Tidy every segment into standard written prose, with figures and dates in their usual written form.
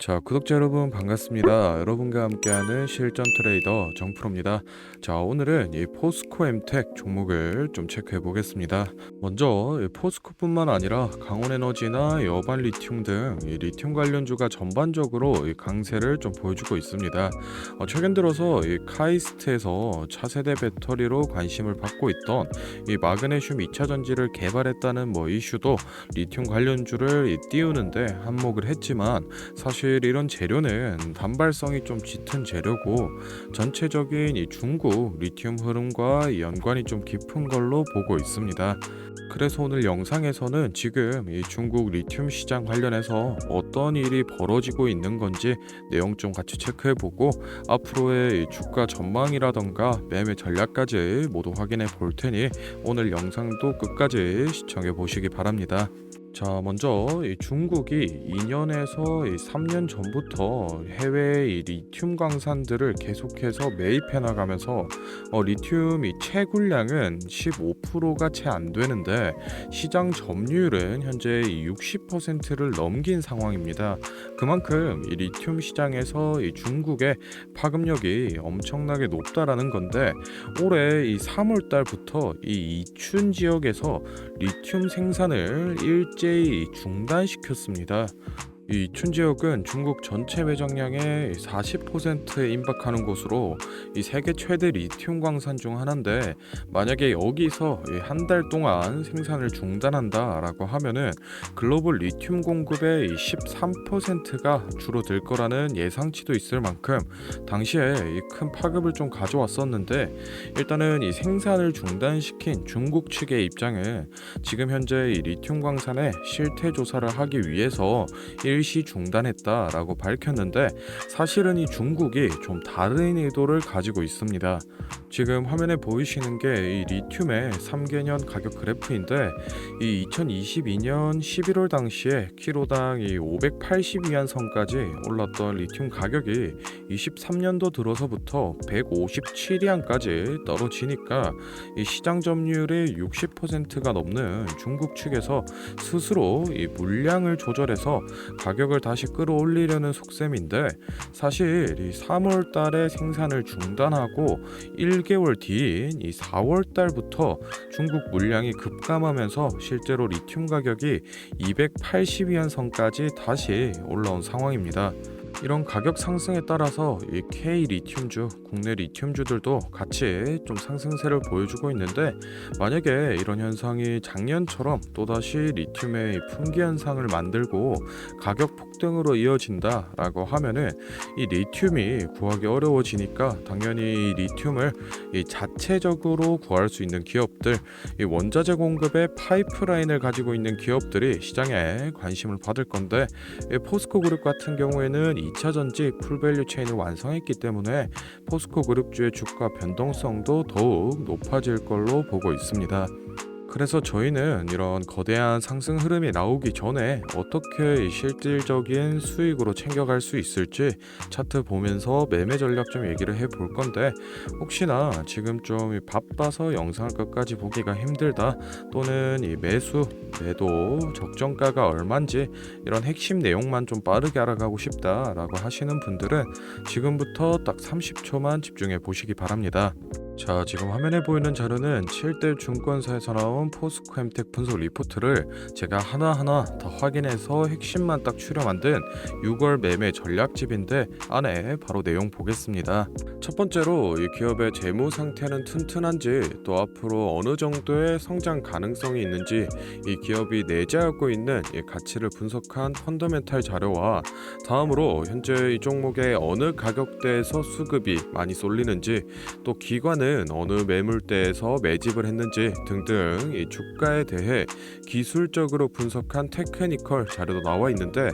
자, 구독자 여러분 반갑습니다. 여러분과 함께하는 실전 트레이더 정프로입니다. 자, 오늘은 이 포스코 엠텍 종목을 좀 체크해 보겠습니다. 먼저 이 포스코뿐만 아니라 강원에너지나 이 어반 리튬 등 이 리튬 관련주가 전반적으로 이 강세를 좀 보여주고 있습니다. 최근 들어서 이 카이스트에서 차세대 배터리로 관심을 받고 있던 이 마그네슘 2차 전지를 개발했다는 이슈도 리튬 관련주를 띄우는데 한몫을 했지만, 사실 이런 재료는 단발성이 좀 짙은 재료고 전체적인 이 중국 리튬 흐름과 연관이 좀 깊은 걸로 보고 있습니다. 그래서 오늘 영상에서는 지금 이 중국 리튬 시장 관련해서 어떤 일이 벌어지고 있는 건지 내용 좀 같이 체크해보고, 앞으로의 이 주가 전망이라던가 매매 전략까지 모두 확인해 볼 테니 오늘 영상도 끝까지 시청해 보시기 바랍니다. 자, 먼저 이 중국이 2년에서 3년 전부터 해외 이 리튬 광산들을 계속해서 매입해 나가면서 리튬이 채굴량은 15%가 채 안 되는데 시장 점유율은 현재 60%를 넘긴 상황입니다. 그만큼 이 리튬 시장에서 이 중국의 파급력이 엄청나게 높다라는 건데, 올해 이 3월 달부터 이 이춘 지역에서 리튬 생산을 일제히 중단시켰습니다. 이 이춘 지역은 중국 전체 매장량의 40%에 임박하는 곳으로 이 세계 최대 리튬 광산 중 하나인데, 만약에 여기서 한 달 동안 생산을 중단한다라고 하면은 글로벌 리튬 공급의 13%가 줄어들 거라는 예상치도 있을 만큼 당시에 이 큰 파급을 좀 가져왔었는데, 일단은 이 생산을 중단시킨 중국 측의 입장은 지금 현재 이 리튬 광산의 실태 조사를 하기 위해서 일시 중단했다라고 밝혔는데, 사실은 이 중국이 좀 다른 의도를 가지고 있습니다. 지금 화면에 보이시는 게 이 리튬의 3개년 가격 그래프인데, 이 2022년 11월 당시에 키로당 이 580위안 선까지 올랐던 리튬 가격이 23년도 들어서부터 157위안까지 떨어지니까 이 시장 점유율의 60%가 넘는 중국 측에서 스스로 이 물량을 조절해서 가격을 다시 끌어올리려는 속셈인데, 사실 이 3월 달에 생산을 중단하고 1개월 뒤인 이 4월 달부터 중국 물량이 급감하면서 실제로 리튬 가격이 280위안 선까지 다시 올라온 상황입니다. 이런 가격 상승에 따라서 이 K 리튬주, 국내 리튬주들도 같이 좀 상승세를 보여주고 있는데, 만약에 이런 현상이 작년처럼 또다시 리튬의 품귀 현상을 만들고 가격 폭등으로 이어진다라고 하면은 이 리튬이 구하기 어려워지니까 당연히 이 리튬을 이 자체적으로 구할 수 있는 기업들, 이 원자재 공급의 파이프라인을 가지고 있는 기업들이 시장에 관심을 받을 건데, 이 포스코 그룹 같은 경우에는 2차 전지 풀밸류 체인을 완성했기 때문에 포스코 그룹주의 주가 변동성도 더욱 높아질 걸로 보고 있습니다. 그래서 저희는 이런 거대한 상승 흐름이 나오기 전에 어떻게 실질적인 수익으로 챙겨갈 수 있을지 차트 보면서 매매 전략 좀 얘기를 해볼 건데, 혹시나 지금 좀 바빠서 영상을 끝까지 보기가 힘들다, 또는 이 매수, 매도, 적정가가 얼만지 이런 핵심 내용만 좀 빠르게 알아가고 싶다라고 하시는 분들은 지금부터 딱 30초만 집중해 보시기 바랍니다. 자, 지금 화면에 보이는 자료는 7대 증권사에서 나온 포스코 엠텍 분석 리포트를 제가 하나하나 다 확인해서 핵심만 딱 추려 만든 6월 매매 전략집인데, 안에 바로 내용 보겠습니다. 첫 번째로 이 기업의 재무 상태는 튼튼한지, 또 앞으로 어느 정도의 성장 가능성이 있는지, 이 기업이 내재하고 있는 이 가치를 분석한 펀더멘탈 자료와, 다음으로 현재 이 종목의 어느 가격대에서 수급이 많이 쏠리는지, 또 기관은 어느 매물대에서 매집을 했는지 등등 이 주가에 대해 기술적으로 분석한 테크니컬 자료도 나와 있는데,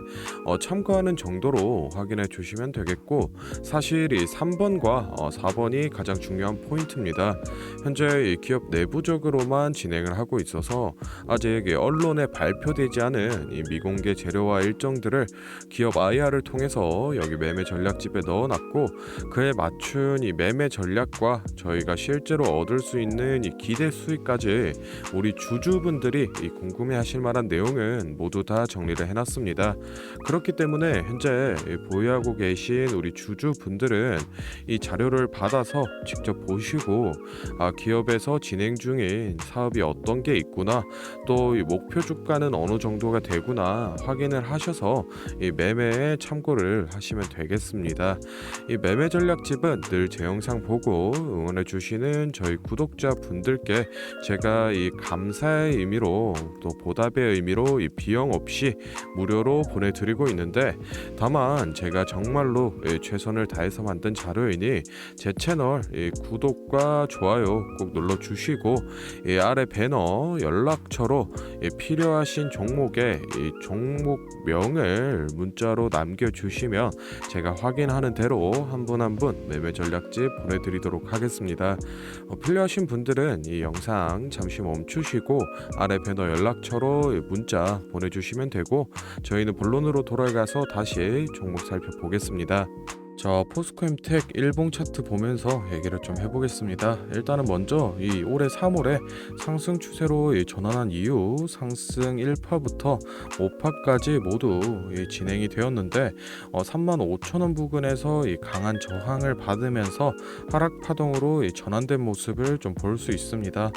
참고하는 정도로 확인해 주시면 되겠고, 사실 이 3번과 4번이 가장 중요한 포인트입니다. 현재 이 기업 내부적으로만 진행을 하고 있어서 아직 언론에 발표되지 않은 이 미공개 재료와 일정들을 기업 IR을 통해서 여기 매매 전략집에 넣어놨고, 그에 맞춘 이 매매 전략과 저희가 저희가 실제로 얻을 수 있는 이 기대 수익까지 우리 주주분들이 이 궁금해하실 만한 내용은 모두 다 정리를 해놨습니다. 그렇기 때문에 현재 보유하고 계신 우리 주주분들은 이 자료를 받아서 직접 보시고 기업에서 진행 중인 사업이 어떤 게 있구나, 또 이 목표 주가는 어느 정도가 되구나 확인을 하셔서 이 매매에 참고를 하시면 되겠습니다. 이 매매 전략집은 늘 제 영상 보고 응원해 주시는 저희 구독자 분들께 제가 이 감사의 의미로 또 보답의 의미로 이 비용 없이 무료로 보내드리고 있는데, 다만 제가 정말로 최선을 다해서 만든 자료이니 제 채널 구독과 좋아요 꼭 눌러주시고 이 아래 배너 연락처로 필요하신 종목의 종목명을 문자로 남겨주시면 제가 확인하는 대로 한 분 한 분 매매 전략집 보내드리도록 하겠습니다. 필요하신 분들은 이 영상 잠시 멈추시고 아래 배너 연락처로 문자 보내주시면 되고, 저희는 본론으로 돌아가서 다시 종목 살펴보겠습니다. 자, 포스코엠텍 일봉 차트 보면서 얘기를 좀 해보겠습니다. 일단은 먼저 이 올해 3월에 상승 추세로 전환한 이후 상승 1파부터 5파까지 모두 진행이 되었는데 35,000원 부근에서 이 강한 저항을 받으면서 하락 파동으로 전환된 모습을 좀 볼 수 있습니다.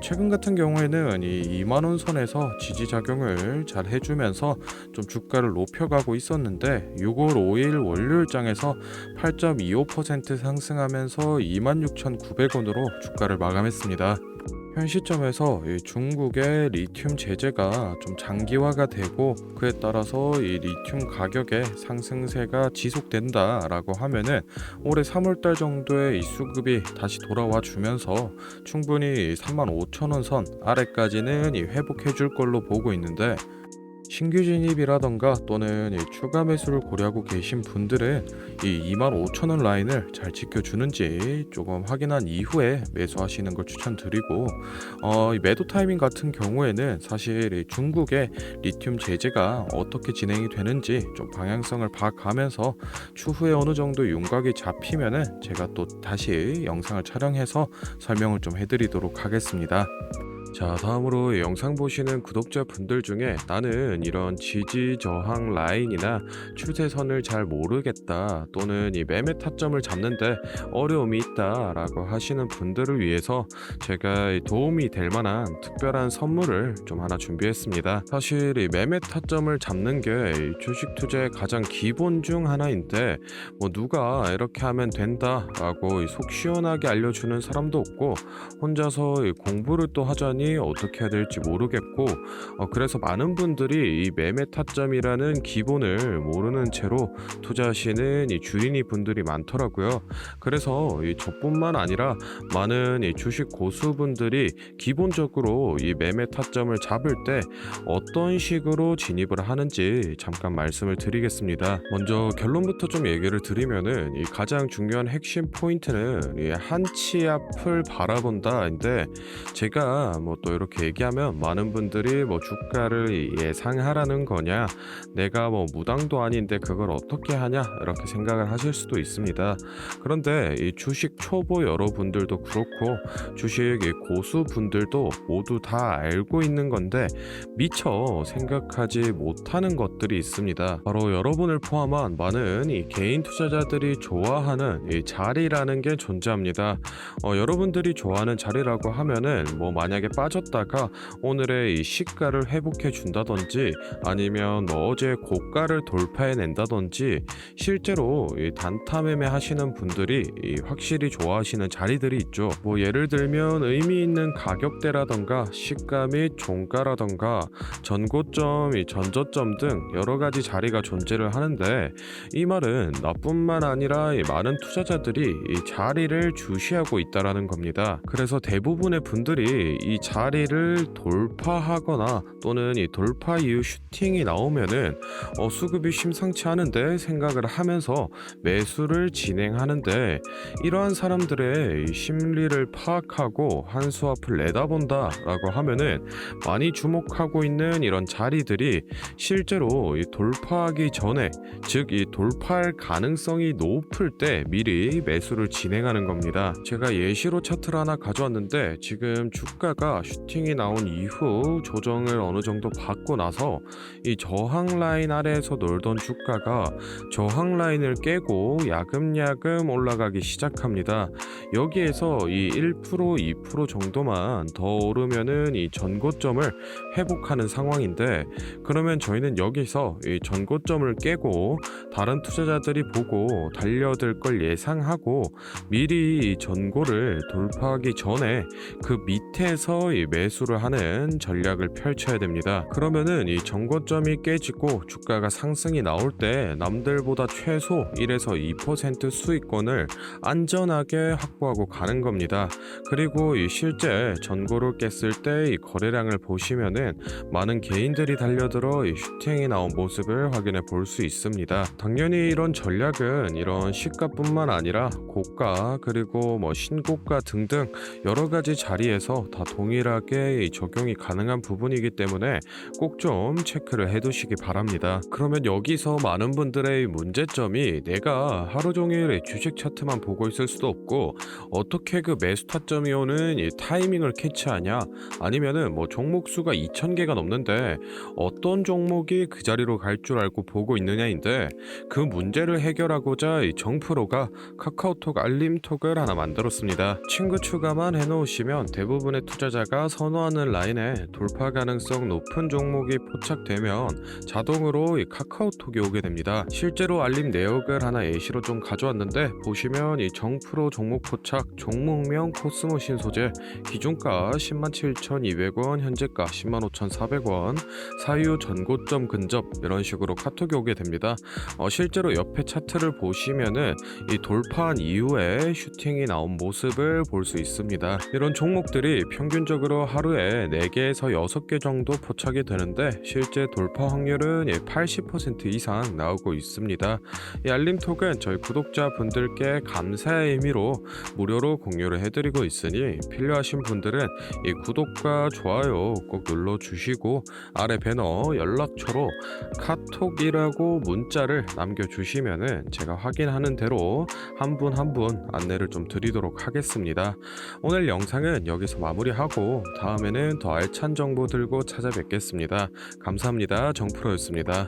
최근 같은 경우에는 이 2만원 선에서 지지 작용을 잘 해주면서 좀 주가를 높여가고 있었는데 6월 5일 월요일장에서 8.25% 상승하면서 26,900원으로 주가를 마감했습니다. 현 시점에서 중국의 리튬 제재가 좀 장기화가 되고 그에 따라서 이 리튬 가격의 상승세가 지속된다라고 하면은 올해 3월달 정도의 이 수급이 다시 돌아와 주면서 충분히 35,000원 선 아래까지는 회복해 줄 걸로 보고 있는데, 신규 진입이라던가 또는 추가 매수를 고려하고 계신 분들은 이 25,000원 라인을 잘 지켜주는지 조금 확인한 이후에 매수하시는 걸 추천드리고, 이 매도 타이밍 같은 경우에는 사실 이 중국의 리튬 제재가 어떻게 진행이 되는지 좀 방향성을 봐가면서 추후에 어느 정도 윤곽이 잡히면은 제가 또 다시 영상을 촬영해서 설명을 좀 해드리도록 하겠습니다. 자, 다음으로 영상 보시는 구독자분들 중에 나는 이런 지지 저항 라인이나 추세선을 잘 모르겠다, 또는 이 매매 타점을 잡는데 어려움이 있다 라고 하시는 분들을 위해서 제가 도움이 될 만한 특별한 선물을 좀 하나 준비했습니다. 사실 이 매매 타점을 잡는 게 주식 투자의 가장 기본 중 하나인데 누가 이렇게 하면 된다 라고 속 시원하게 알려주는 사람도 없고, 혼자서 공부를 또 하자니 어떻게 해야 될지 모르겠고, 그래서 많은 분들이 이 매매 타점이라는 기본을 모르는 채로 투자하시는 이 주인이 분들이 많더라고요. 그래서 저뿐만 아니라 많은 이 주식 고수분들이 기본적으로 이 매매 타점을 잡을 때 어떤 식으로 진입을 하는지 잠깐 말씀을 드리겠습니다. 먼저 결론부터 좀 얘기를 드리면은 이 가장 중요한 핵심 포인트는 이 한치 앞을 바라본다인데, 제가 또 이렇게 얘기하면 많은 분들이 주가를 예상하라는 거냐, 내가 무당도 아닌데 그걸 어떻게 하냐 이렇게 생각을 하실 수도 있습니다. 그런데 이 주식 초보 여러분들도 그렇고 주식 고수분들도 모두 다 알고 있는 건데 미처 생각하지 못하는 것들이 있습니다. 바로 여러분을 포함한 많은 이 개인 투자자들이 좋아하는 이 자리라는 게 존재합니다. 여러분들이 좋아하는 자리라고 하면은 만약에 빠졌다가 오늘의 이 시가를 회복해 준다든지, 아니면 어제 고가를 돌파해 낸다든지, 실제로 이 단타 매매 하시는 분들이 확실히 좋아하시는 자리들이 있죠. 예를 들면 의미 있는 가격대라던가 시가 및 종가라던가 전고점, 전저점 등 여러 가지 자리가 존재를 하는데, 이 말은 나뿐만 아니라 많은 투자자들이 이 자리를 주시하고 있다라는 겁니다. 그래서 대부분의 분들이 이 자리를 돌파하거나 또는 이 돌파 이후 슈팅이 나오면은 수급이 심상치 않은데 생각을 하면서 매수를 진행하는데, 이러한 사람들의 이 심리를 파악하고 한 수 앞을 내다본다라고 하면은 많이 주목하고 있는 이런 자리들이 실제로 이 돌파하기 전에, 즉 이 돌파할 가능성이 높을 때 미리 매수를 진행하는 겁니다. 제가 예시로 차트를 하나 가져왔는데, 지금 주가가 슈팅이 나온 이후 조정을 어느 정도 받고 나서 이 저항 라인 아래에서 놀던 주가가 저항 라인을 깨고 야금야금 올라가기 시작합니다. 여기에서 이 1%, 2% 정도만 더 오르면은 이 전고점을 회복하는 상황인데, 그러면 저희는 여기서 이 전고점을 깨고 다른 투자자들이 보고 달려들 걸 예상하고 미리 이 전고를 돌파하기 전에 그 밑에서 이 매수를 하는 전략을 펼쳐야 됩니다. 그러면은 이 전고점이 깨지고 주가가 상승이 나올 때 남들보다 최소 1에서 2% 수익권을 안전하게 확보하고 가는 겁니다. 그리고 이 실제 전고를 깼을 때 이 거래량을 보시면은 많은 개인들이 달려들어 이 슈팅이 나온 모습을 확인해 볼 수 있습니다. 당연히 이런 전략은 이런 시가뿐만 아니라 고가 그리고 신고가 등등 여러 가지 자리에서 다 동일하게 적용이 가능한 부분이기 때문에 꼭 좀 체크를 해 두시기 바랍니다. 그러면 여기서 많은 분들의 문제점이, 내가 하루 종일 주식 차트만 보고 있을 수도 없고 어떻게 그 매수 타점이 오는 이 타이밍을 캐치하냐, 아니면은 종목 수가 2,000개가 넘는데 어떤 종목이 그 자리로 갈 줄 알고 보고 있느냐인데, 그 문제를 해결하고자 이 정프로가 카카오톡 알림톡을 하나 만들었습니다. 친구 추가만 해놓으시면 대부분의 투자자가 선호하는 라인에 돌파 가능성 높은 종목이 포착되면 자동으로 이 카카오톡이 오게 됩니다. 실제로 알림 내역을 하나 예시로 좀 가져왔는데, 보시면 이 정프로 종목 포착, 종목명 코스모 신소재, 기준가 107,200원, 현재가 105,400원, 사유 전고점 근접, 이런 식으로 카톡이 오게 됩니다. 실제로 옆에 차트를 보시면은 이 돌파한 이후에 슈팅이 나온 모습을 볼 수 있습니다. 이런 종목들이 평균적으로 하루에 4개에서 6개 정도 포착이 되는데, 실제 돌파 확률은 80% 이상 나오고 있습니다. 이 알림톡은 저희 구독자분들께 감사의 의미로 무료로 공유를 해드리고 있으니, 필요하신 분들은 이 구독과 좋아요 꼭 눌러주시고 아래 배너 연락처로 카톡이라고 문자를 남겨주시면은 제가 확인하는 대로 한 분 한 분 안내를 좀 드리도록 하겠습니다. 오늘 영상은 여기서 마무리하고 다음에는 더 알찬 정보 들고 찾아뵙겠습니다. 감사합니다. 정프로였습니다.